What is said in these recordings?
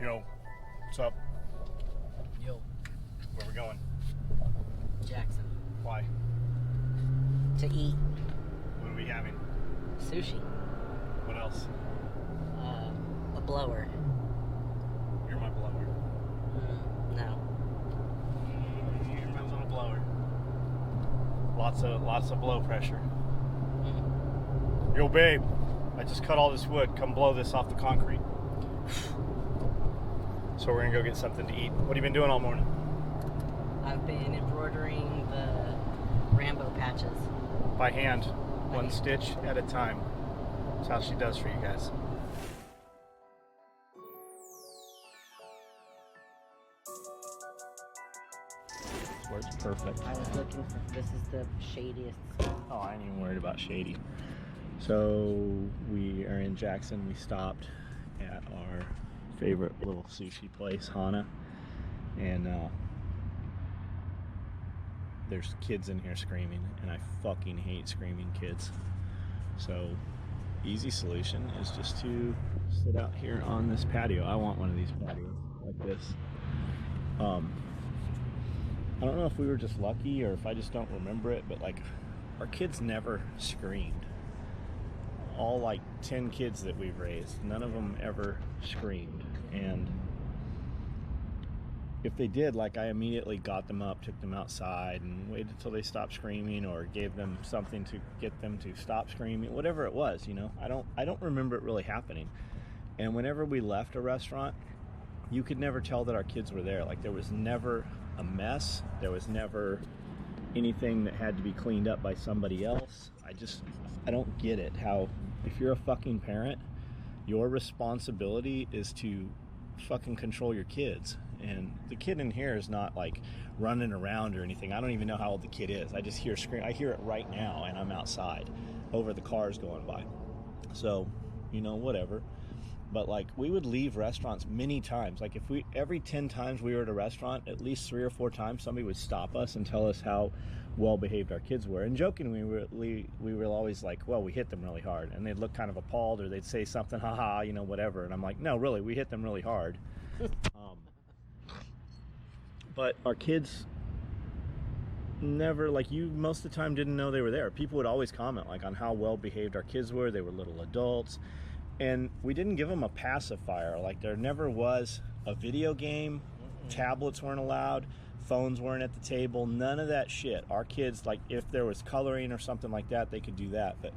Yo, what's up? Yo, Where we going? Jackson. Why? To eat What are we having? sushi. What else? A blower. You're my blower. No. You're my little blower. Lots of blow pressure. Yo, babe, I just cut all this wood. Come blow this off the concrete. So we're gonna go get something to eat. What have you been doing all morning? I've been embroidering the Rambo patches. By hand, one stitch at a time. That's how she does for you guys. This works perfect. I was looking for, this is the shadiest. Oh, I ain't even worried about shady. So we are in Jackson. We stopped at our favorite little sushi place, Hana, and there's kids in here screaming, and I fucking hate screaming kids. So easy solution is just to sit out here on this patio. I want one of these patios like this. I don't know if we were just lucky or if I just don't remember it, but like our kids never screamed. All like 10 kids that we've raised, none of them ever screamed. And if they did, like I immediately got them up, took them outside and waited until they stopped screaming or gave them something to get them to stop screaming, whatever it was, you know. I don't remember it really happening. And whenever we left a restaurant, you could never tell that our kids were there. Like there was never a mess. There was never anything that had to be cleaned up by somebody else. I don't get it. How if you're a fucking parent, your responsibility is to fucking control your kids. And the kid in here is not like running around or anything. I don't even know how old the kid is. I just hear scream. I hear it right now, and I'm outside over the cars going by. So, you know, whatever. But like we would leave restaurants many times. Like if every 10 times we were at a restaurant, at least 3 or 4 times somebody would stop us and tell us how well behaved our kids were. And jokingly we were always like, well, we hit them really hard. And they'd look kind of appalled, or they'd say something, haha, you know, whatever. And I'm like, no, really, we hit them really hard. But our kids never, like, you most of the time didn't know they were there. People would always comment like on how well behaved our kids were. They were little adults. And we didn't give them a pacifier. Like there never was a video game. Tablets weren't allowed. Phones weren't at the table. None of that shit. Our kids, like if there was coloring or something like that, they could do that. But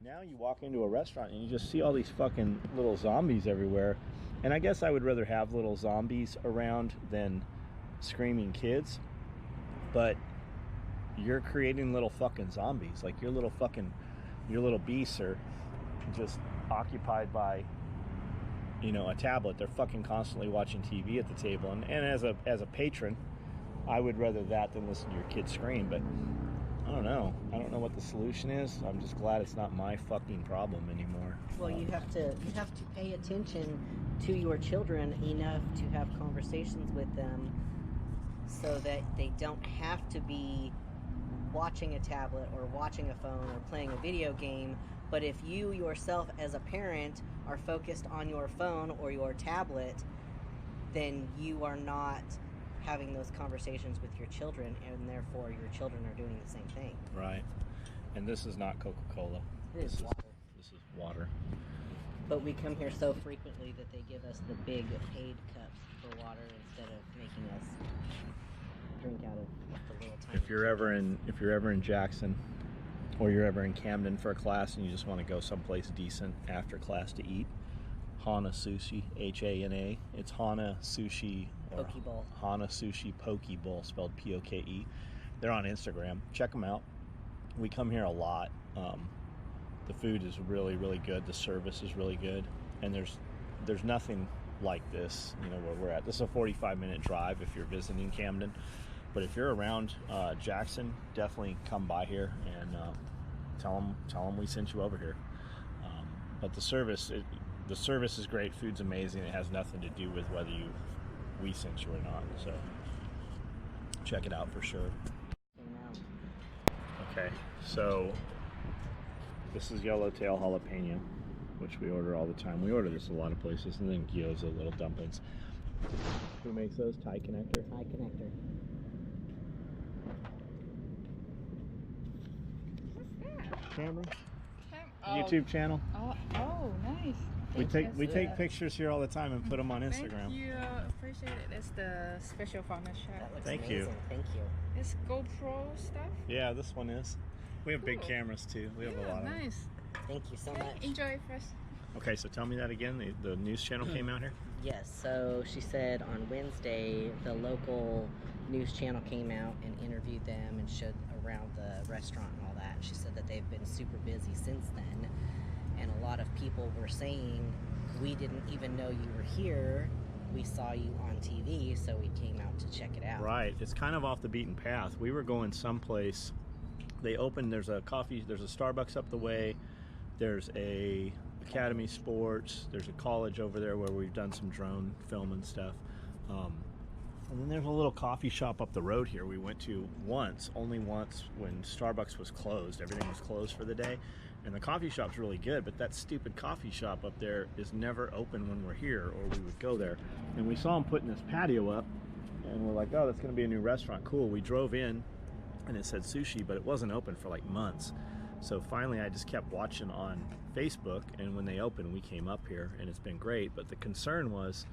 now you walk into a restaurant and you just see all these fucking little zombies everywhere. And I guess I would rather have little zombies around than screaming kids. But you're creating little fucking zombies. Like your little beasts are just occupied by, you know, a tablet. They're fucking constantly watching TV at the table, and as a patron, I would rather that than listen to your kids scream. But I don't know what the solution is. I'm just glad it's not my fucking problem anymore. Well, you have to pay attention to your children enough to have conversations with them so that they don't have to be watching a tablet or watching a phone or playing a video game. But if you yourself as a parent are focused on your phone or your tablet, then you are not having those conversations with your children, and therefore your children are doing the same thing. Right. And this is not Coca-Cola. This is water. This is water. But we come here so frequently that they give us the big paid cups for water instead of making us drink out of the little tiny. If you're ever in Jackson, or you're ever in Camden for a class and you just want to go someplace decent after class to eat, Hana Sushi, H-A-N-A. It's Hana Sushi, or Pokeball. Hana Sushi Pokeball, spelled P-O-K-E. They're on Instagram. Check them out. We come here a lot. The food is really, really good. The service is really good. And there's nothing like this, you know, where we're at. This is a 45-minute drive if you're visiting Camden. But if you're around Jackson, definitely come by here and tell them we sent you over here. But the service is great. Food's amazing. It has nothing to do with whether we sent you or not. So check it out for sure. Okay, so this is yellowtail jalapeno. which we order all the time. We order this a lot of places, and then gyoza, little dumplings. Who makes those? Thai Connector? Thai Connector. What's that? Camera? Oh. YouTube channel. Oh, nice. We take pictures here all the time and put them on Instagram. Thank you, appreciate it. It's the special from the chef. That looks Thank amazing. you. Thank you. It's GoPro stuff. Yeah, this one is. We have big Cool. cameras too. We have a lot of them. Nice. Thank you so Okay, much. enjoy first. Okay, so tell me that again. The news channel came out here. Yes, so she said on Wednesday the local news channel came out and interviewed them and showed around the restaurant and all that. She said that they've been super busy since then, and a lot of people were saying, we didn't even know you were here. We saw you on TV, so we came out to check it out. Right. It's kind of off the beaten path. We were going someplace. They opened, there's a Starbucks up the way. There's a Academy Sports. There's a college over there where we've done some drone film and stuff. And then there's a little coffee shop up the road here we went to only once when Starbucks was closed. Everything was closed for the day. And the coffee shop's really good, but that stupid coffee shop up there is never open when we're here, or we would go there. And we saw them putting this patio up, and we're like, oh, that's going to be a new restaurant. Cool. We drove in, and it said Sushi, but it wasn't open for like months. So finally, I just kept watching on Facebook, and when they opened, we came up here, and it's been great. But the concern was,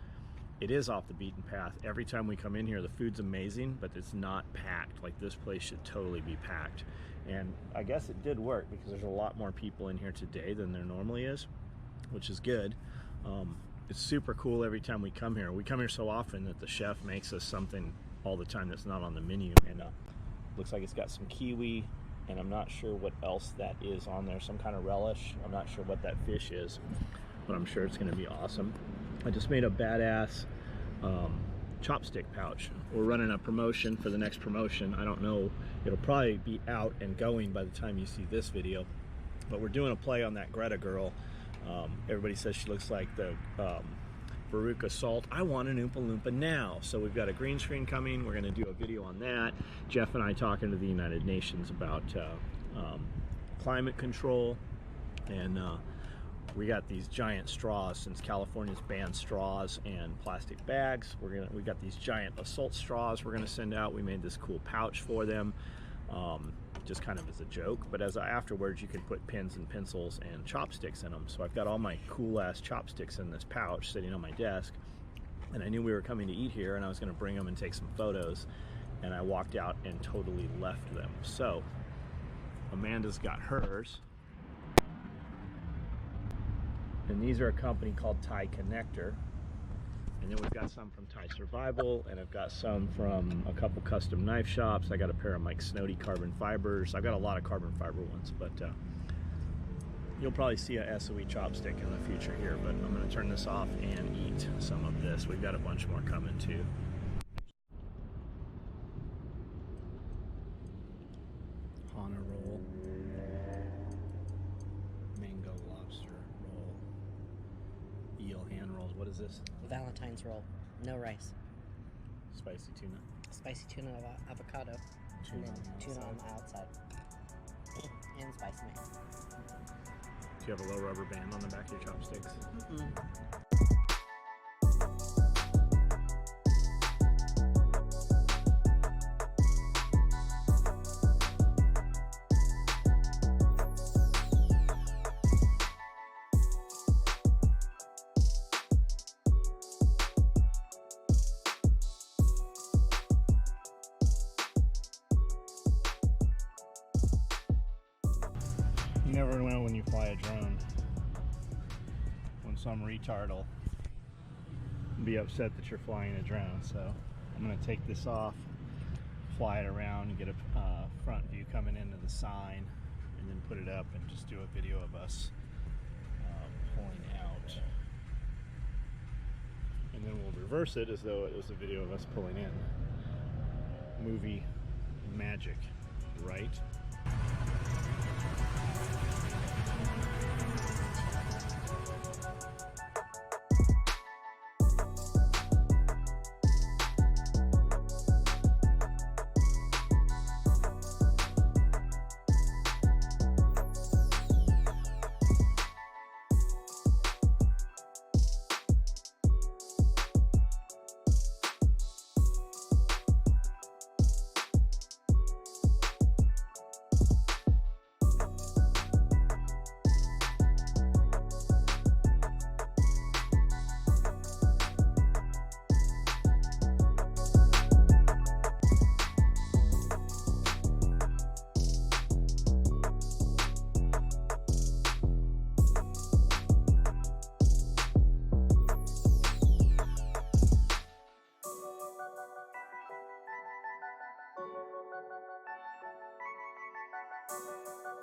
it is off the beaten path. Every time we come in here, the food's amazing, but it's not packed. Like, this place should totally be packed. And I guess it did work because there's a lot more people in here today than there normally is, which is good. It's super cool every time we come here. We come here so often that the chef makes us something all the time that's not on the menu. And looks like it's got some kiwi, and I'm not sure what else that is on there. Some kind of relish. I'm not sure what that fish is, but I'm sure it's going to be awesome. I just made a badass chopstick pouch. We're running a promotion for the next promotion. I don't know, it'll probably be out and going by the time you see this video, but we're doing a play on that Greta girl. Everybody says she looks like the Veruca Salt. I want an Oompa Loompa now. So we've got a green screen coming. We're going to do a video on that. Jeff and I talking to the United Nations about climate control, and we got these giant straws. Since California's banned straws and plastic bags, we got these giant assault straws we're gonna send out. We made this cool pouch for them, just kind of as a joke, but afterwards you can put pens and pencils and chopsticks in them. So I've got all my cool ass chopsticks in this pouch sitting on my desk, and I knew we were coming to eat here, and I was gonna bring them and take some photos, and I walked out and totally left them. So Amanda's got hers. And these are a company called Thai Connector. And then we've got some from Thai Survival, and I've got some from a couple custom knife shops. I got a pair of Mike Snowdy carbon fibers. I've got a lot of carbon fiber ones, but you'll probably see a SOE chopstick in the future here, but I'm gonna turn this off and eat some of this. We've got a bunch more coming too. Hana roll. Mango lobster roll. Eel hand rolls. What is this? Valentine's roll, no rice. Spicy tuna. Spicy tuna avocado. Tuna and then on the tuna on outside. the outside. And spicy mayo. Do you have a low rubber band on the back of your chopsticks? You never know when you fly a drone, when some retard will be upset that you're flying a drone. So I'm going to take this off, fly it around, and get a front view coming into the sign, and then put it up and just do a video of us pulling out. And then we'll reverse it as though it was a video of us pulling in. Movie magic, right?